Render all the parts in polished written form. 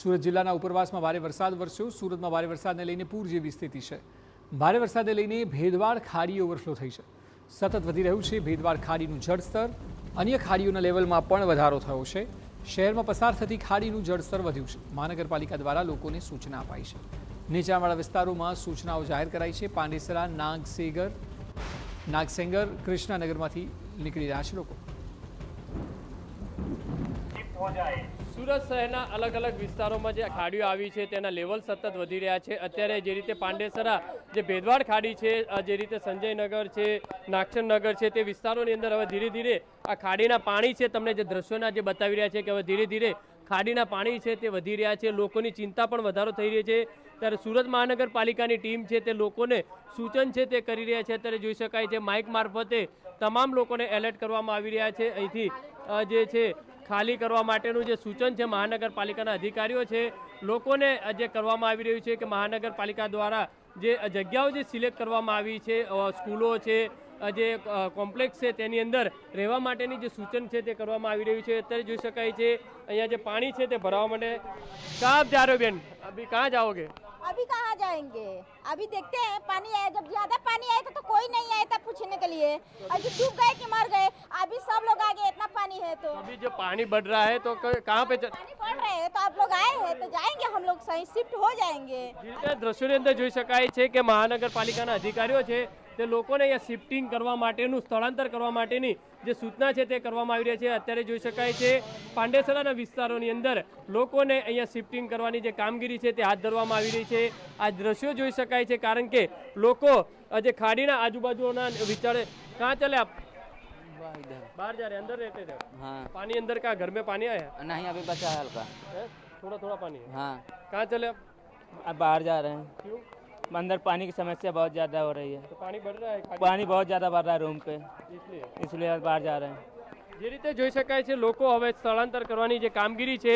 સુરત જિલ્લાના ઉપરવાસમાં ભારે વરસાદ વરસ્યો। સુરતમાં ભારે વરસાદને લઈને પૂર જેવી સ્થિતિ છે। ભારે વરસાદને લઈને ભેદવાડ ખાડી ઓવરફ્લો થઈ છે। સતત વધી રહ્યું છે ભેદવાડ ખાડીનું જળસ્તર। અન્ય ખાડીઓના લેવલમાં પણ વધારો થયો છે। શહેરમાં પસાર થતી ખાડીનું જળસ્તર વધ્યું છે। મહાનગરપાલિકા દ્વારા લોકોને સૂચના અપાઈ છે। નીચાણવાળા વિસ્તારોમાં સૂચનાઓ જાહેર કરાઈ છે। પાંડેસરા, નાગસેંગર, કૃષ્ણાનગરમાંથી નીકળી રહ્યા છે લોકો। સુરત શહેરના અલગ અલગ વિસ્તારોમાં જે ખાડીઓ આવી છે તેના લેવલ સતત વધી રહ્યા છે। અત્યારે જે રીતે પાંડેસરા જે ભેદવાડ ખાડી છે, જે રીતે સંજયનગર છે, નાગસેંગર છે, તે વિસ્તારોની અંદર હવે ધીરે ધીરે આ ખાડીના પાણી છે, તમને જે દ્રશ્યોના જે બતાવી રહ્યા છે કે હવે ધીરે ધીરે ખાડીના પાણી છે તે વધી રહ્યા છે। લોકોની ચિંતા પણ વધારો થઈ રહી છે। ત્યારે સુરત મહાનગરપાલિકાની ટીમ છે તે લોકોને સૂચન છે તે કરી રહ્યા છે। અત્યારે જોઈ શકાય છે માઇક મારફતે તમામ લોકોને એલર્ટ કરવામાં આવી રહ્યા છે। અહીંથી જે છે ખાલી કરવા માટેનું જે સૂચન છે મહાનગરપાલિકાના અધિકારીઓ છે લોકોને જે કરવામાં આવી રહ્યું છે કે મહાનગરપાલિકા દ્વારા જે જગ્યાઓ જે સિલેક્ટ કરવામાં આવી છે, સ્કૂલો છે, જે કોમ્પ્લેક્સ છે તેની અંદર રહેવા માટેની જે સૂચન છે તે કરવામાં આવી રહ્યું છે। અત્યારે જોઈ શકાય છે અહીંયા જે પાણી છે તે ભરાવા માટે कहाँ आप जा रहे हो बहन? अभी कहाँ जाओगे? अभी कहाँ जाएंगे? अभी देखते हैं पानी आए, जब ज्यादा पानी आए तो कोई नहीं आया था पूछने के लिए। अभी डूब गए कि मर गए, अभी सब लोग आ गए, इतना पानी है तो अभी जो पानी बढ़ रहा है तो कहाँ पे पानी बढ़ रहे हैं तो आप लोग आए हैं तो जाएंगे, हम लोग सही शिफ्ट हो जाएंगे। દ્રશ્યોની અંદર જોઈ શકાય છે કે મહાનગરપાલિકાના અધિકારીઓ છે તે લોકોને અહીંયા શિફ્ટિંગ કરવા માટેનું, સ્થળાંતર કરવા માટેની જે સૂચના છે તે કરવામાં આવી રહી છે। અત્યારે જોઈ શકાય છે પાંડેસરાના વિસ્તારોની અંદર લોકોને અહીંયા શિફ્ટિંગ કરવાની જે કામગીરી છે તે હાથ ધરવામાં આવી રહી છે। આ દ્રશ્યો જોઈ શકાય છે કારણ કે લોકો જે ખાડીના આજુબાજુના વિચારે कहाँ चले आप? बाहर जा रहे, अंदर रहते थे? हाँ। पानी अंदर का घर में पानी आया? नहीं, अभी बचा है हल्का। थोड़ा थोड़ा पानी है। हाँ। कहाँ चले आप? अब बाहर जा रहे हैं। क्यों? अंदर पानी की समस्या बहुत ज़्यादा हो रही है। तो पानी बढ़ रहा है खाड़ी? पानी बहुत ज़्यादा बढ़ रहा है रूम पे, इसलिए अब बाहर जा रहे हैं। જે રીતે જોઈ શકાય છે લોકો હવે સ્થળાંતર કરવાની જે કામગીરી છે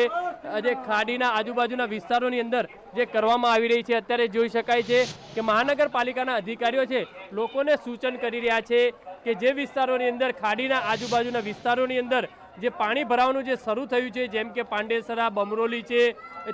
જે ખાડીના આજુબાજુના વિસ્તારોની અંદર જે કરવામાં આવી રહી છે। અત્યારે જોઈ શકાય છે કે મહાનગરપાલિકાના અધિકારીઓ છે લોકોને સૂચન કરી રહ્યા છે કે જે વિસ્તારોની અંદર ખાડીના આજુબાજુના વિસ્તારોની અંદર જે પાણી ભરાવાનું જે શરૂ થયું છે, જેમ કે પાંડેસરા, બમરોલી છે,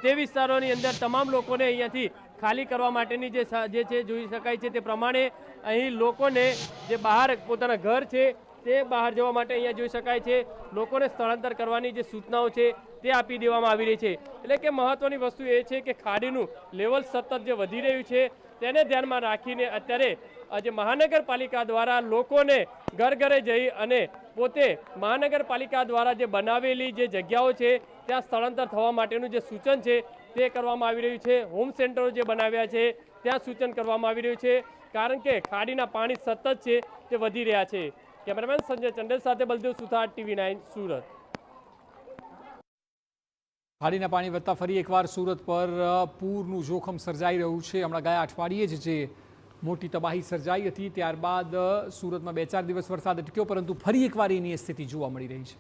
તે વિસ્તારોની અંદર તમામ લોકોને અહીંયાથી ખાલી કરવા માટેની જે છે જોઈ શકાય છે તે પ્રમાણે અહીં લોકોને જે બહાર પોતાના ઘર છે તે બહાર જવા માટે અહીંયા જોઈ શકાય છે લોકોને સ્થળાંતર કરવાની જે સૂચનાઓ છે તે આપી દેવામાં આવી રહી છે। એટલે કે મહત્વની વસ્તુ એ છે કે ખાડીનું લેવલ સતત જે વધી રહ્યું છે તેને ધ્યાનમાં રાખીને અત્યારે આજે મહાનગરપાલિકા દ્વારા લોકોને ઘર ઘરે જઈ અને પોતે મહાનગરપાલિકા દ્વારા જે બનાવેલી જે જગ્યાઓ છે ત્યાં સ્થળાંતર થવા માટેનું જે સૂચન છે તે કરવામાં આવી રહ્યું છે। હોમ સેન્ટરો જે બનાવ્યા છે ત્યાં સૂચન કરવામાં આવી રહ્યું છે કારણ કે ખાડીના પાણી સતત છે તે વધી રહ્યા છે। કેમેરામેન સંજય ચંડેલ સાથે બલદેવ સુથાર, TV9 સુરત। ખાડીના પાણી વધતા ફરી એકવાર સુરત પર પૂરનું જોખમ સર્જાઈ રહ્યું છે। હમણાં ગયા અઠવાડિયે જ જે મોટી તબાહી સર્જાઈ હતી ત્યારબાદ સુરતમાં 2-4 દિવસ વરસાદ અટક્યો, પરંતુ ફરી એકવાર એની સ્થિતિ જોવા મળી રહી છે।